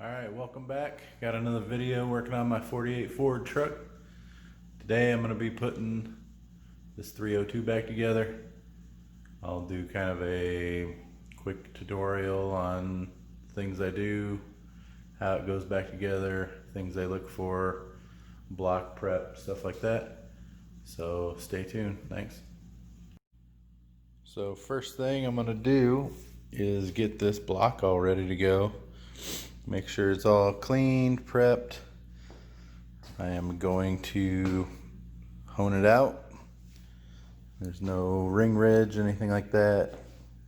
Alright, welcome back. Got another video working on my 48 Ford truck. Today I'm going to be putting this 302 back together. I'll do kind of a quick tutorial on things I do, how it goes back together, things I look for, block prep, stuff like that. So stay tuned. Thanks. So first thing I'm going to do is get this block all ready to go. Make sure it's all cleaned, prepped. I am going to hone it out. There's no ring ridge, anything like that.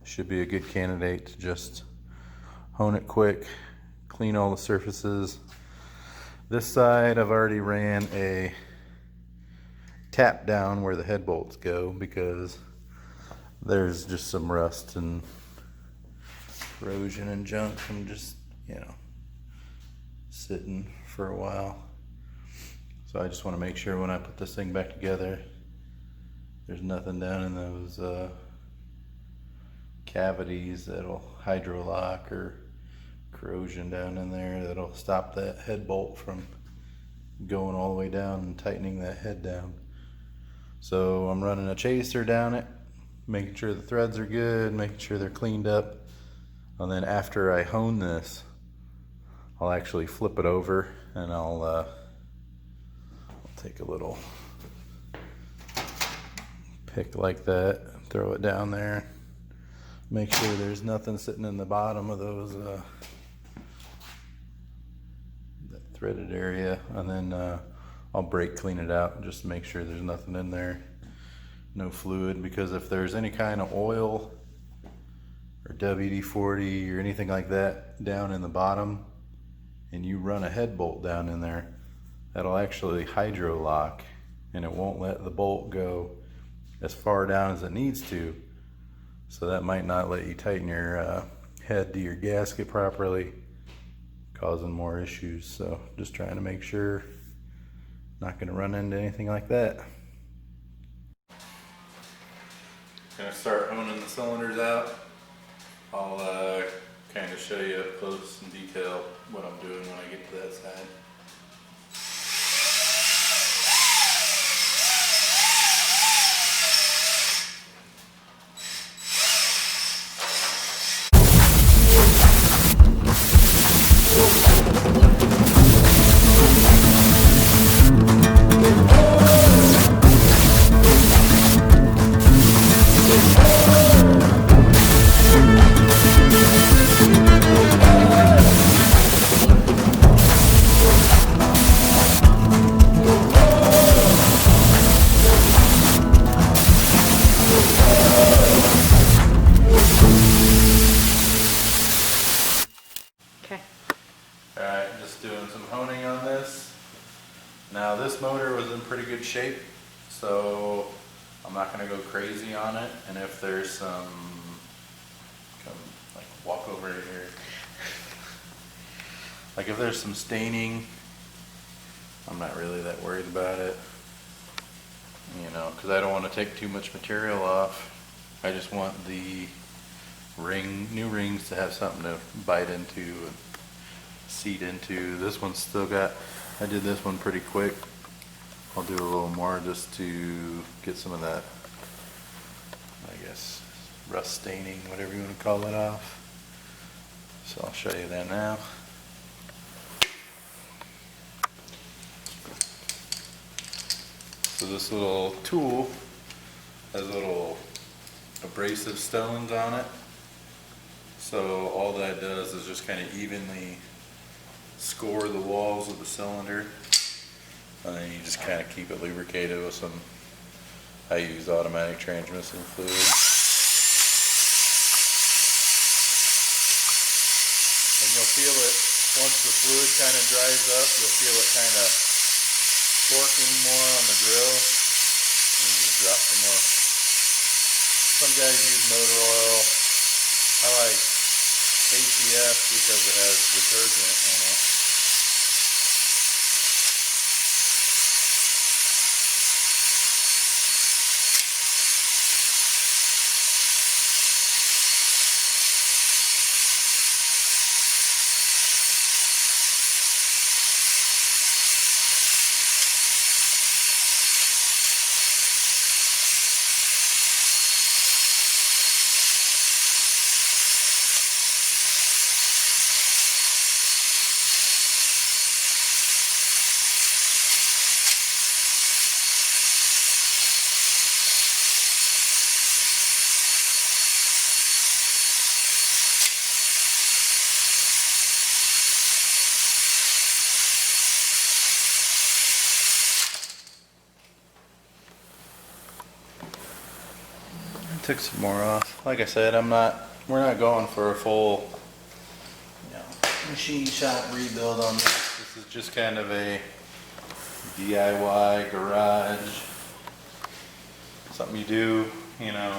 Should be a good candidate to just hone it quick, clean all the surfaces. This side I've already ran a tap down where the head bolts go because there's just some rust and corrosion and junk from just, sitting for a while. So I just want to make sure when I put this thing back together there's nothing down in those cavities that'll hydrolock or corrosion down in there that'll stop that head bolt from going all the way down and tightening that head down. So I'm running a chaser down it, making sure the threads are good, making sure they're cleaned up, and then after I hone this I'll actually flip it over and I'll take a little pick like that, throw it down there, make sure there's nothing sitting in the bottom of those that threaded area, and then I'll brake clean it out just to make sure there's nothing in there, no fluid, because if there's any kind of oil or WD-40 or anything like that down in the bottom and you run a head bolt down in there, that'll actually hydro lock and it won't let the bolt go as far down as it needs to. So that might not let you tighten your head to your gasket properly, causing more issues. So just trying to make sure not going to run into anything like that. Gonna start honing the cylinders out. I'll kind of show you up close in detail what I'm doing when I get to that side. Alright, just doing some honing on this. Now this motor was in pretty good shape, so I'm not going to go crazy on it, and if there's some, like walk over here, like if there's some staining, I'm not really that worried about it, because I don't want to take too much material off. I just want the new rings to have something to bite into and seat into. This one's still got, I did this one pretty quick. I'll do a little more just to get some of that, I guess, rust staining, whatever you want to call it, off. So I'll show you that now. So this little tool has little abrasive stones on it. So all that does is just kind of evenly score the walls of the cylinder, and then you just kind of keep it lubricated with some, I use automatic transmission fluid. And you'll feel it, once the fluid kind of dries up, you'll feel it kind of torquing more on the grill, and you just drop some more. Some guys use motor oil. I like ACF because it has detergent in it. took some more off. Like I said, we're not going for a full, machine shop rebuild on this. This is just kind of a DIY garage. Something you do, it's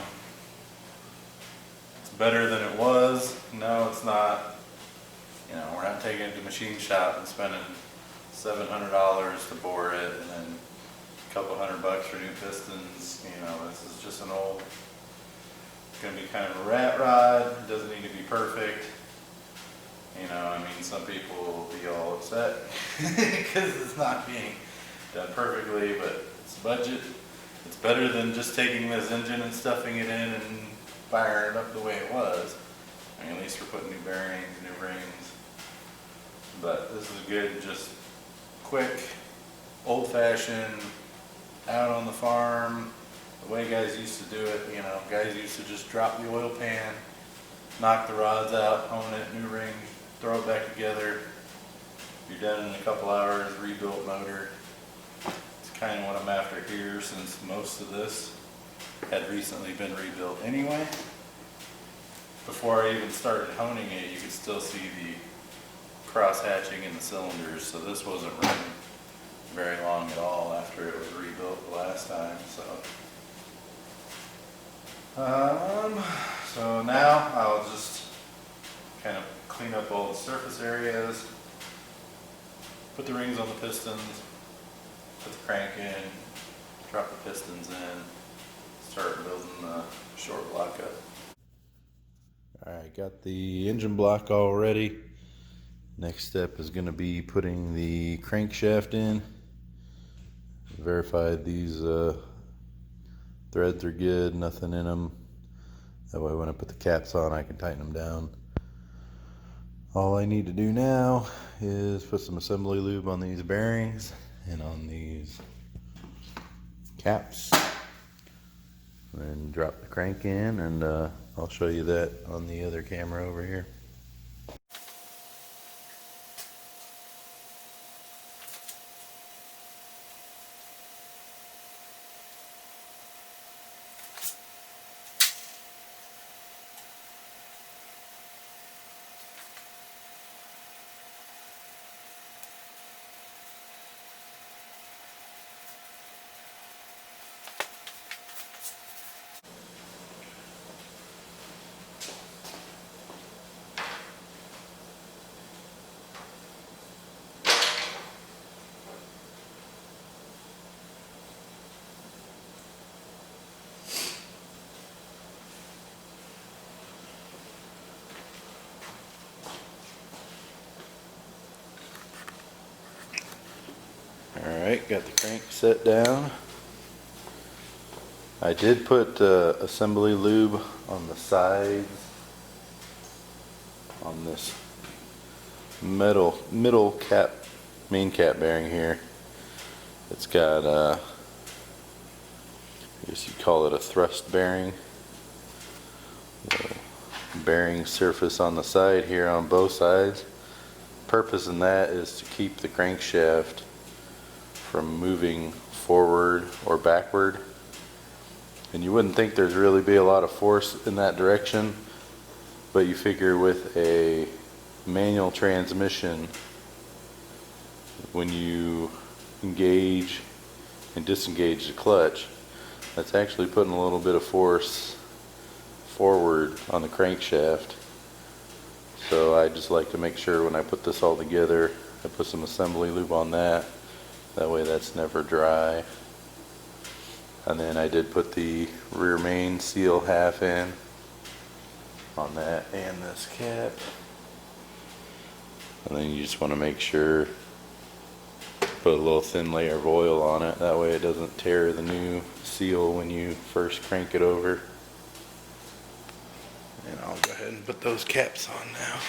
better than it was. No, it's not. We're not taking it to the machine shop and spending $700 to bore it and then a couple $100 for new pistons. This is just an old, it's gonna be kind of a rat rod. It doesn't need to be perfect. Some people will be all upset because it's not being done perfectly, but it's budget. It's better than just taking this engine and stuffing it in and firing it up the way it was. At least we're putting new bearings, new rings. But this is good, just quick, old-fashioned, out on the farm, the way guys used to do it. Guys used to just drop the oil pan, knock the rods out, hone it, new ring, throw it back together. You're done in a couple hours, rebuilt motor. It's kind of what I'm after here, since most of this had recently been rebuilt anyway. Before I even started honing it, you could still see the cross-hatching in the cylinders, so this wasn't running very long at all after it was rebuilt the last time. So now I'll just kind of clean up all the surface areas, put the rings on the pistons, put the crank in, drop the pistons in, start building the short block up. Alright, got the engine block all ready. Next step is going to be putting the crankshaft in. Verified these threads are good, nothing in them. That way when I put the caps on I can tighten them down. All I need to do now is put some assembly lube on these bearings and on these caps. And drop the crank in, and I'll show you that on the other camera over here. Alright, got the crank set down. I did put assembly lube on the sides on this middle cap, main cap bearing here. It's got I guess you'd call it a thrust bearing. The bearing surface on the side here on both sides. Purpose in that is to keep the crankshaft from moving forward or backward. And you wouldn't think there'd really be a lot of force in that direction, but you figure with a manual transmission, when you engage and disengage the clutch, that's actually putting a little bit of force forward on the crankshaft. So I just like to make sure when I put this all together, I put some assembly lube on that. That way that's never dry. And then I did put the rear main seal half in on that and this cap. And then you just want to make sure, put a little thin layer of oil on it. That way it doesn't tear the new seal when you first crank it over. And I'll go ahead and put those caps on now.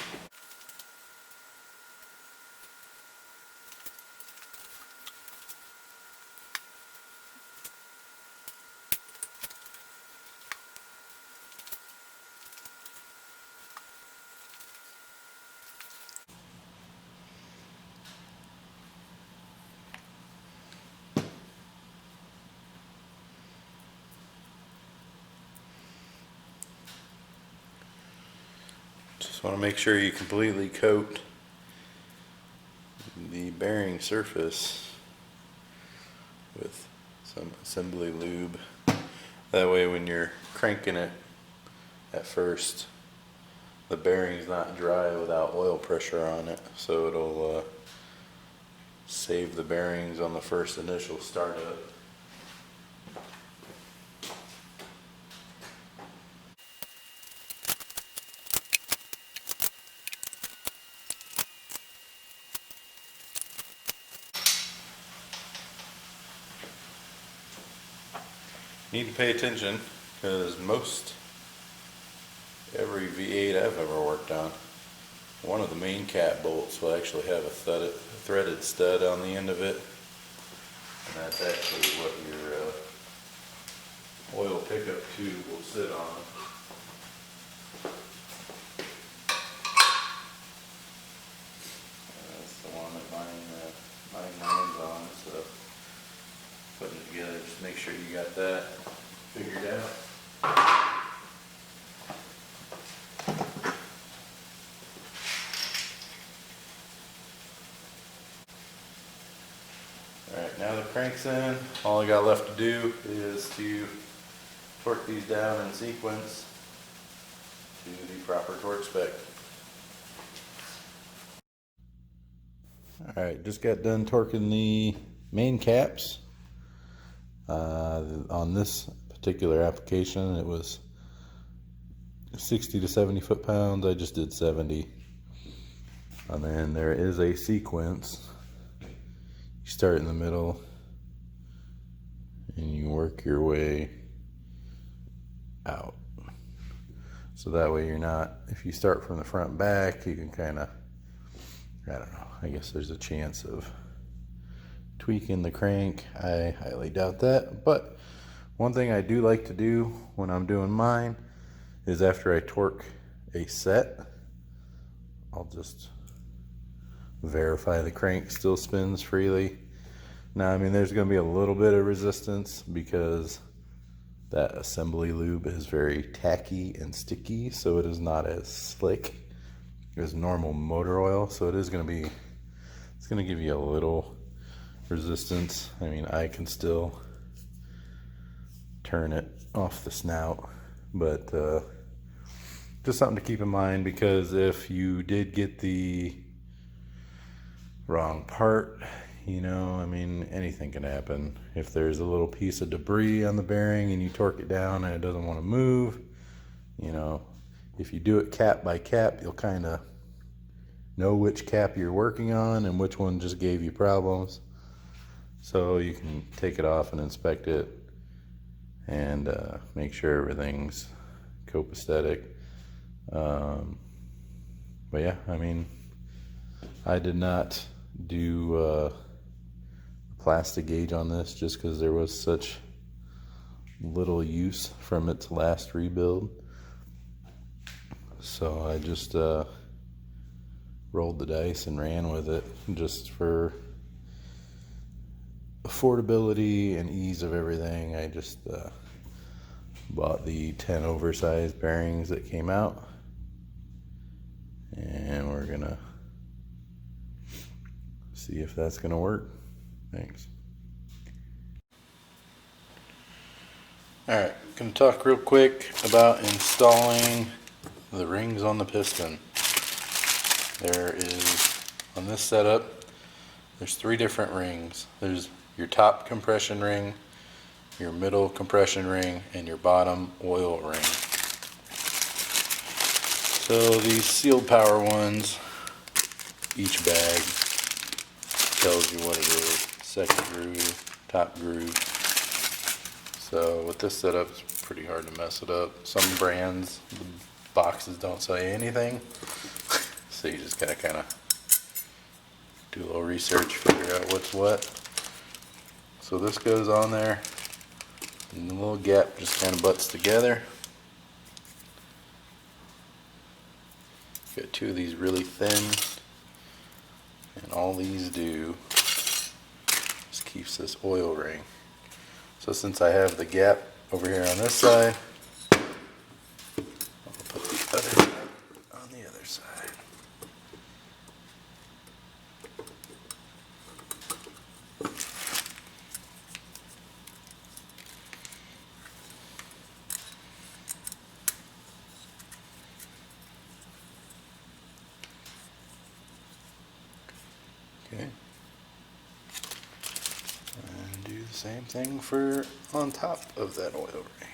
want to make sure you completely coat the bearing surface with some assembly lube. That way when you're cranking it at first, the bearing's not dry without oil pressure on it, so it'll save the bearings on the first initial startup. Need to pay attention because every V8 I've ever worked on, one of the main cap bolts will actually have a threaded stud on the end of it, and that's actually what your oil pickup tube will sit on. That's the one that mine lands on, so putting it together, just make sure you got that figured out. Alright, now the crank's in. All I got left to do is to torque these down in sequence to the proper torque spec. Alright, just got done torquing the main caps. On this particular application it was 60 to 70 foot-pounds. I just did 70. And then there is a sequence. You start in the middle and you work your way out. So that way you're not, if you start from the front back, you can kind of, I don't know, I guess there's a chance of tweaking the crank. I highly doubt that, but one thing I do like to do when I'm doing mine is after I torque a set, I'll just verify the crank still spins freely. Now, I mean, there's going to be a little bit of resistance because that assembly lube is very tacky and sticky, so it is not as slick as normal motor oil. So it's going to give you a little resistance. I mean, I can still turn it off the snout, but just something to keep in mind, because if you did get the wrong part, you know, I mean, anything can happen. If there's a little piece of debris on the bearing and you torque it down and it doesn't want to move, you know, if you do it cap by cap, you'll kind of know which cap you're working on and which one just gave you problems. So you can take it off and inspect it and make sure everything's copacetic. But yeah, I mean, I did not do a plastic gauge on this just because there was such little use from its last rebuild. So I just rolled the dice and ran with it just for affordability and ease of everything. I just bought the 10 oversized bearings that came out, and we're gonna see if that's gonna work. Thanks. Alright, gonna talk real quick about installing the rings on the piston. There is, on this setup, there's 3 different rings. There's your top compression ring, your middle compression ring, and your bottom oil ring. So these sealed power ones, each bag tells you what it is. Second groove, top groove. So with this setup, it's pretty hard to mess it up. Some brands, the boxes don't say anything, so you just gotta kind of do a little research, figure out what's what. So this goes on there, and the little gap just kind of butts together. Got 2 of these really thin, and all these do just keeps this oil ring. So since I have the gap over here on this side, I'll put the other on the other side. Okay. And do the same thing for on top of that oil ring.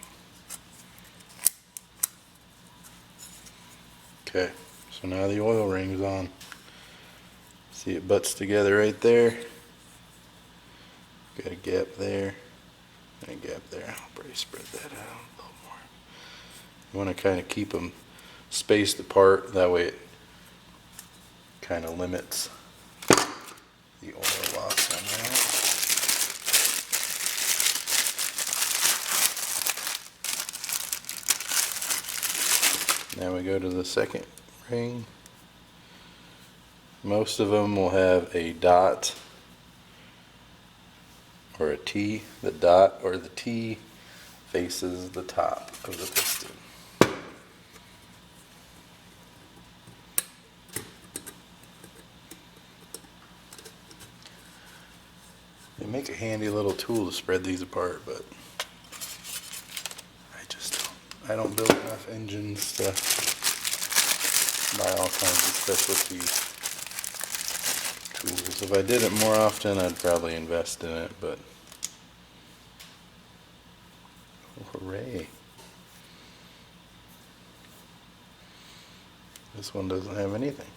Okay, so now the oil ring's on. See, it butts together right there. Got a gap there and a gap there. I'll probably spread that out a little more. You want to kind of keep them spaced apart, that way it kind of limits the oil loss on that. Now we go to the second ring. Most of them will have a dot or a T. The dot or the T faces the top of the piston. They make a handy little tool to spread these apart, but I don't build enough engines to buy all kinds of specialty tools. If I did it more often, I'd probably invest in it, but oh, hooray. This one doesn't have anything.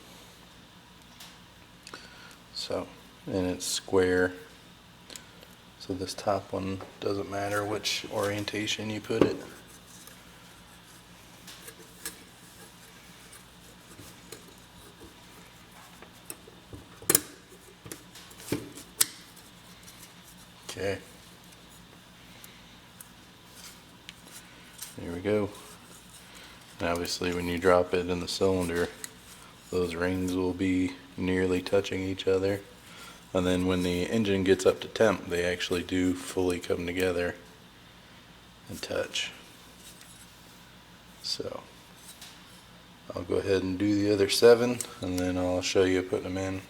So, and it's square. So this top one doesn't matter which orientation you put it. Okay. There we go. And obviously when you drop it in the cylinder, those rings will be nearly touching each other. And then when the engine gets up to temp, they actually do fully come together and touch. So I'll go ahead and do the other 7, and then I'll show you putting them in.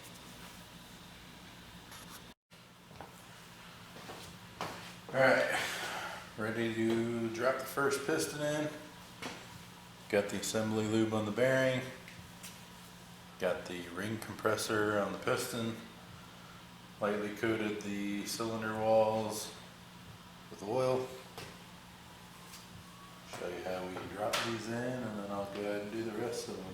Alright, ready to drop the first piston in. Got the assembly lube on the bearing. Got the ring compressor on the piston. Lightly coated the cylinder walls with oil. Show you how we can drop these in, and then I'll go ahead and do the rest of them.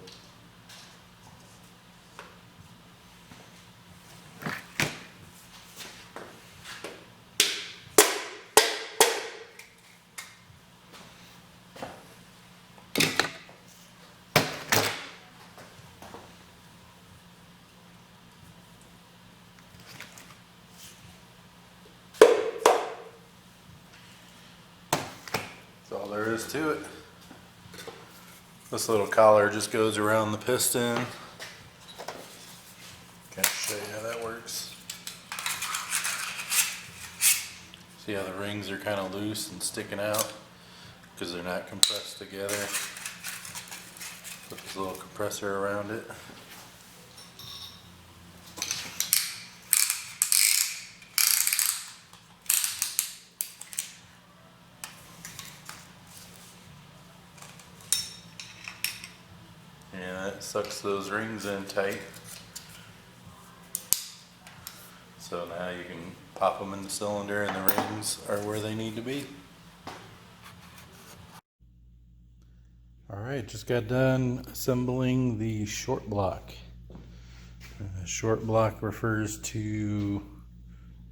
That's all there is to it. This little collar just goes around the piston. Can't show you how that works. See how the rings are kind of loose and sticking out because they're not compressed together. Put this little compressor around it. And that sucks those rings in tight. So now you can pop them in the cylinder and the rings are where they need to be. Alright, just got done assembling the short block. Short block refers to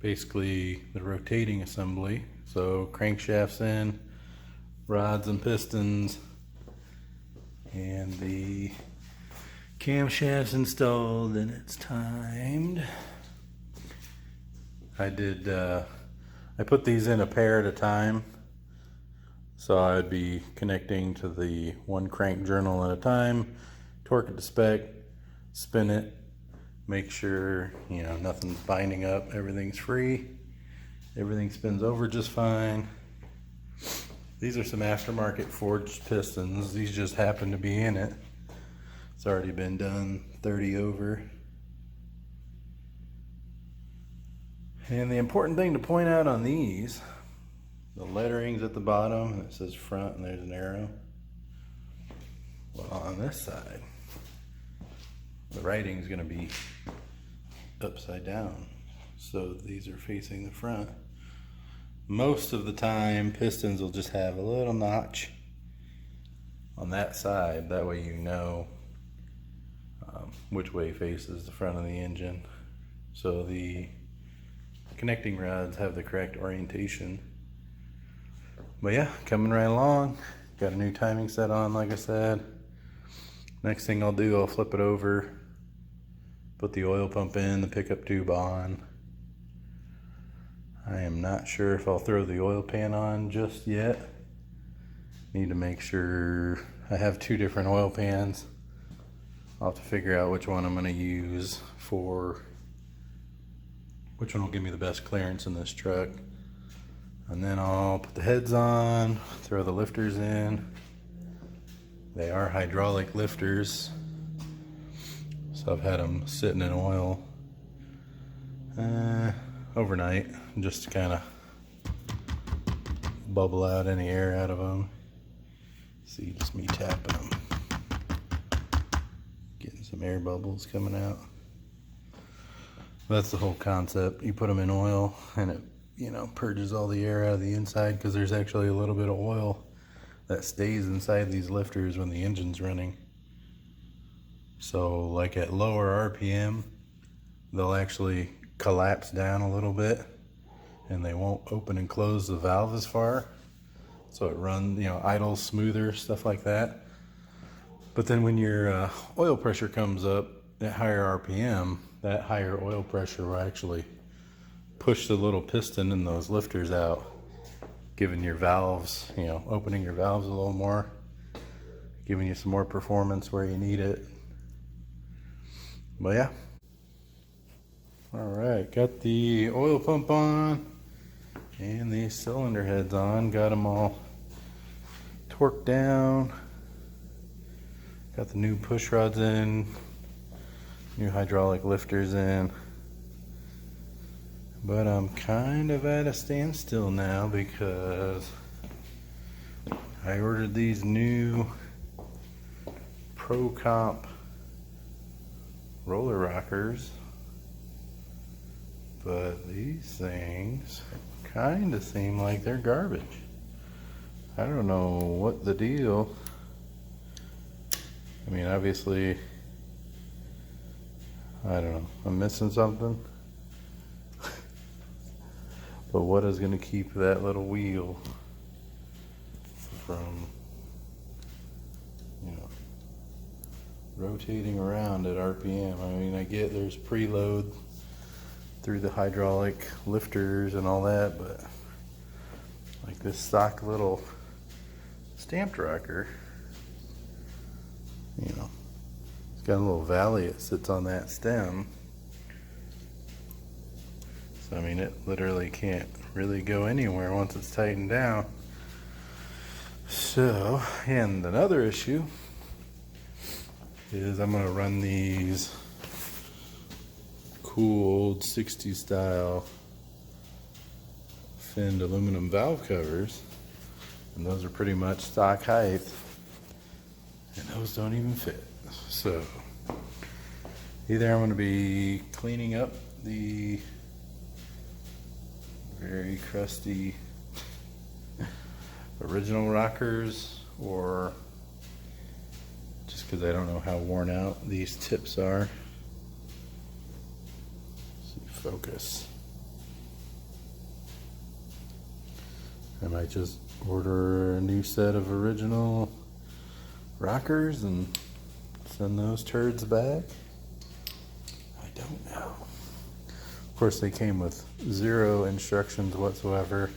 basically the rotating assembly. So crankshafts in, rods and pistons, and the camshaft's installed and it's timed. I put these in a pair at a time, so I'd be connecting to the one crank journal at a time, torque it to spec, spin it, make sure nothing's binding up, everything's free, everything spins over just fine. These are some aftermarket forged pistons. These just happen to be in it. It's already been done 30 over. And the important thing to point out on these, the lettering's at the bottom, and it says front, and there's an arrow. Well, on this side, the writing's going to be upside down. So these are facing the front. Most of the time, pistons will just have a little notch on that side. That way you know which way faces the front of the engine. So the connecting rods have the correct orientation. But yeah, coming right along. Got a new timing set on, like I said. Next thing I'll do, I'll flip it over, put the oil pump in, the pickup tube on. I am not sure if I'll throw the oil pan on just yet. Need to make sure. I have two different oil pans. I'll have to figure out which one I'm going to use for which one will give me the best clearance in this truck. And then I'll put the heads on, throw the lifters in. They are hydraulic lifters, so I've had them sitting in oil overnight just to kind of bubble out any air out of them. See, just me tapping them, getting some air bubbles coming out. That's the whole concept. You put them in oil and it, you know, purges all the air out of the inside, because there's actually a little bit of oil that stays inside these lifters when the engine's running. So like at lower RPM, they'll actually collapse down a little bit and they won't open and close the valve as far. So it runs, you know, idles smoother, stuff like that. But then when your oil pressure comes up at higher RPM, that higher oil pressure will actually push the little piston in those lifters out, giving your valves, you know, opening your valves a little more, giving you some more performance where you need it. But yeah. All right, got the oil pump on and the cylinder heads on. Got them all torqued down. Got the new push rods in, new hydraulic lifters in. But I'm kind of at a standstill now because I ordered these new Pro Comp roller rockers, but these things kind of seem like they're garbage. I don't know what the deal. I mean, obviously, I don't know, I'm missing something. But what is going to keep that little wheel from, you know, rotating around at RPM? I mean, I get there's preload through the hydraulic lifters and all that, but like this stock little stamped rocker, you know, it's got a little valley that sits on that stem. So, I mean, it literally can't really go anywhere once it's tightened down. So, and another issue is I'm going to run these cool old 60s style finned aluminum valve covers, and those are pretty much stock height, and those don't even fit. So either I'm going to be cleaning up the very crusty original rockers, or just because I don't know how worn out these tips are. Let's see, focus. I might just order a new set of original rockers and send those turds back. I don't know. Of course, they came with 0 instructions whatsoever.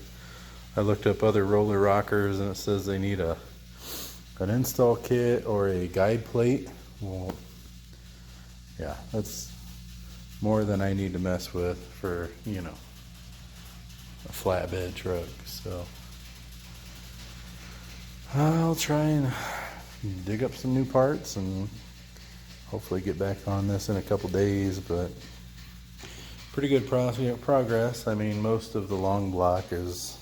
I looked up other roller rockers and it says they need an install kit or a guide plate. Well, yeah, that's more than I need to mess with for, you know, a flatbed truck. So I'll try and dig up some new parts and hopefully get back on this in a couple days, but pretty good progress. I mean, most of the long block is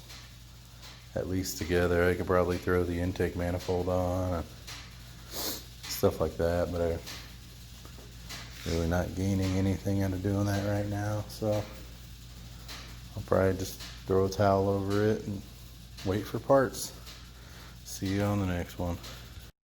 at least together. I could probably throw the intake manifold on and stuff like that, but really not gaining anything out of doing that right now, so I'll probably just throw a towel over it and wait for parts. See you on the next one.